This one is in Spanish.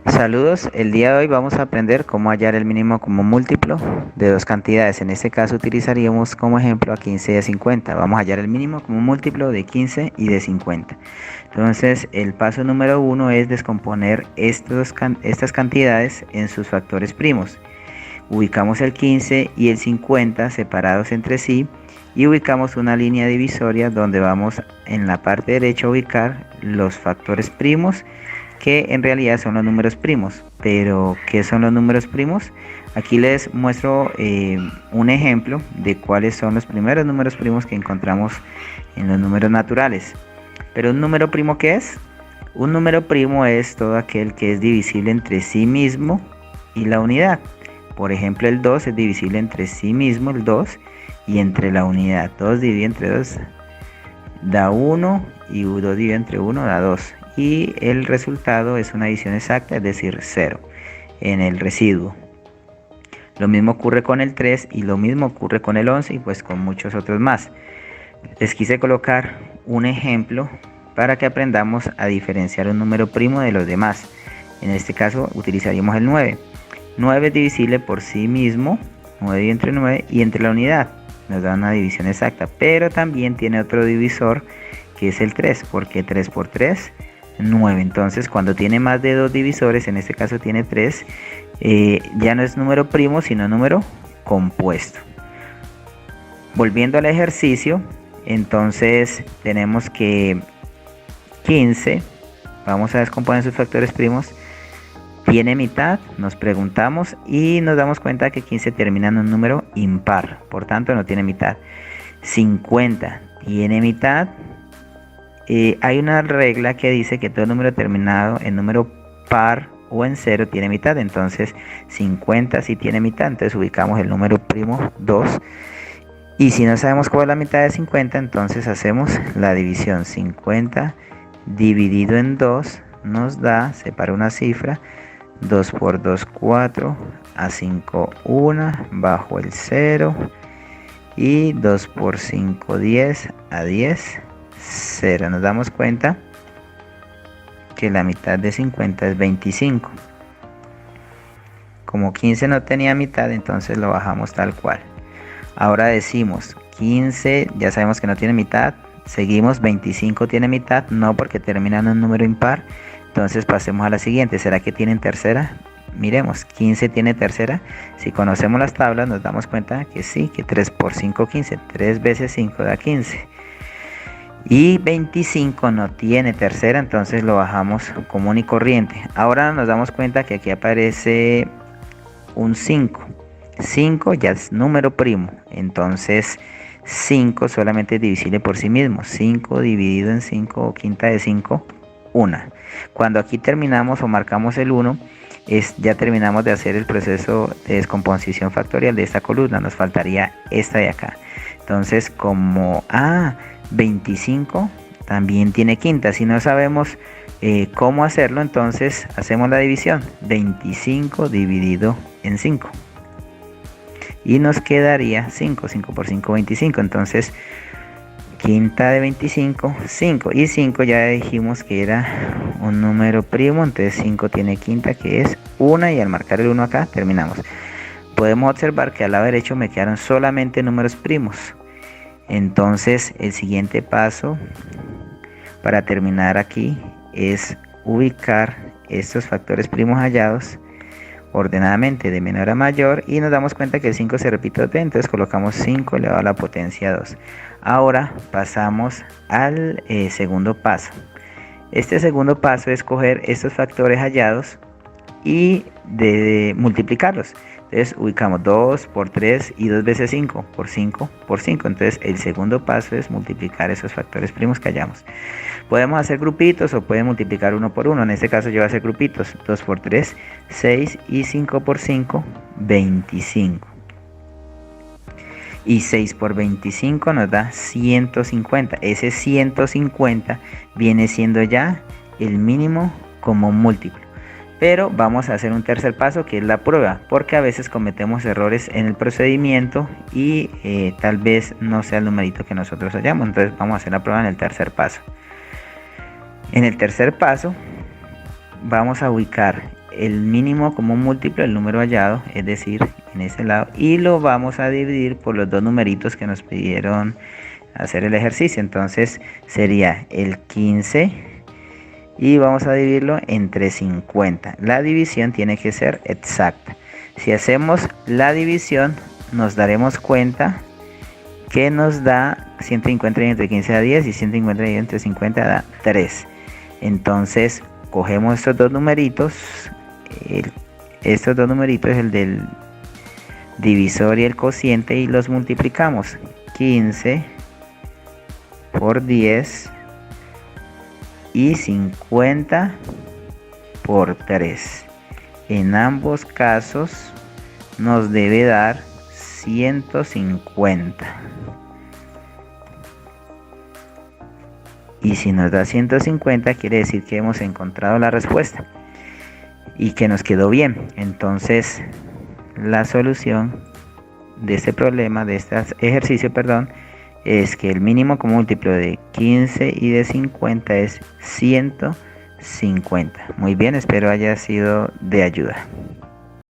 Saludos, el día de hoy vamos a aprender cómo hallar el mínimo como múltiplo de dos cantidades. En este caso utilizaríamos como ejemplo a 15 y a 50. Vamos a hallar el mínimo como múltiplo de 15 y de 50. Entonces el paso número 1 es descomponer estas cantidades en sus factores primos. Ubicamos el 15 y el 50 separados entre sí y ubicamos una línea divisoria donde vamos en la parte derecha a ubicar los factores primos, que en realidad son los números primos. Pero ¿qué son los números primos? Aquí les muestro un ejemplo de cuáles son los primeros números primos que encontramos en los números naturales. Pero ¿un número primo qué es? Un número primo es todo aquel que es divisible entre sí mismo y la unidad. Por ejemplo, el 2 es divisible entre sí mismo, el 2, y entre la unidad. 2 dividido entre 2 da 1 y 2 dividido entre 1 da 2. Y el resultado es una división exacta, es decir, 0 en el residuo. Lo mismo ocurre con el 3 y lo mismo ocurre con el 11 y pues con muchos otros más. Les quise colocar un ejemplo para que aprendamos a diferenciar un número primo de los demás. En este caso utilizaríamos el 9. 9 es divisible por sí mismo, 9 entre 9, y entre la unidad nos da una división exacta, pero también tiene otro divisor que es el 3, porque 3 por 3, 9. Entonces cuando tiene más de dos divisores, en este caso tiene 3, ya no es número primo sino número compuesto. Volviendo al ejercicio, entonces tenemos que 15, vamos a descomponer sus factores primos, tiene mitad, nos preguntamos y nos damos cuenta que 15 termina en un número impar, por tanto no tiene mitad. 50 tiene mitad. Hay una regla que dice que todo número terminado en número par o en 0 tiene mitad, entonces 50 sí tiene mitad, entonces ubicamos el número primo 2. Y si no sabemos cuál es la mitad de 50, entonces hacemos la división. 50 dividido en 2 nos da, separa una cifra, 2 por 2, 4, a 5, 1, bajo el 0, y 2 por 5, 10, a 10, 0. Nos damos cuenta que la mitad de 50 es 25. Como 15 no tenía mitad, entonces lo bajamos tal cual. Ahora decimos 15, ya sabemos que no tiene mitad. Seguimos, 25 tiene mitad, no, porque termina en un número impar. Entonces pasemos a la siguiente. ¿Será que tienen tercera? Miremos, 15 tiene tercera. Si conocemos las tablas nos damos cuenta que sí, que 3 por 5, 15. 3 veces 5 da 15. Y 25 no tiene tercera, entonces lo bajamos común y corriente. Ahora nos damos cuenta que aquí aparece un 5. 5 ya es número primo, entonces 5 solamente es divisible por sí mismo. 5 dividido en 5 o quinta de 5, 1. Cuando aquí terminamos o marcamos el 1, ya terminamos de hacer el proceso de descomposición factorial de esta columna. Nos faltaría esta de acá. Entonces como 25 también tiene quinta. Si no sabemos cómo hacerlo, entonces hacemos la división. 25 dividido en 5. Y nos quedaría 5. 5 por 5, 25. Entonces, quinta de 25, 5. Y 5 ya dijimos que era un número primo. Entonces 5 tiene quinta, que es 1. Y al marcar el 1 acá, terminamos. Podemos observar que al lado derecho me quedaron solamente números primos. Entonces, el siguiente paso para terminar aquí es ubicar estos factores primos hallados ordenadamente de menor a mayor, y nos damos cuenta que el 5 se repite 2 veces, entonces colocamos 5 elevado a la potencia 2. Ahora pasamos al segundo paso. Este segundo paso es coger estos factores hallados y de multiplicarlos. Entonces ubicamos 2 por 3 y 2 veces 5 por 5 por 5. Entonces el segundo paso es multiplicar esos factores primos que hallamos. Podemos hacer grupitos o pueden multiplicar uno por uno. En este caso yo voy a hacer grupitos. 2 por 3, 6, y 5 por 5, 25. Y 6 por 25 nos da 150. Ese 150 viene siendo ya el mínimo como múltiplo. Pero vamos a hacer un tercer paso, que es la prueba, porque a veces cometemos errores en el procedimiento y tal vez no sea el numerito que nosotros hallamos. Entonces vamos a hacer la prueba en el tercer paso. En el tercer paso vamos a ubicar el mínimo común múltiplo del número hallado, es decir, en ese lado, y lo vamos a dividir por los dos numeritos que nos pidieron hacer el ejercicio. Entonces sería el 15 y vamos a dividirlo entre 50. La división tiene que ser exacta. Si hacemos la división, nos daremos cuenta que nos da 150 entre 15 da 10 y 150 entre 50 da 3. Entonces cogemos estos dos numeritos, el del divisor y el cociente, y los multiplicamos. 15 por 10 y 50 por 3. En ambos casos nos debe dar 150. Y si nos da 150, quiere decir que hemos encontrado la respuesta y que nos quedó bien. Entonces, la solución de este problema, de este ejercicio, es que el mínimo común múltiplo de 15 y de 50 es 150. Muy bien, espero haya sido de ayuda.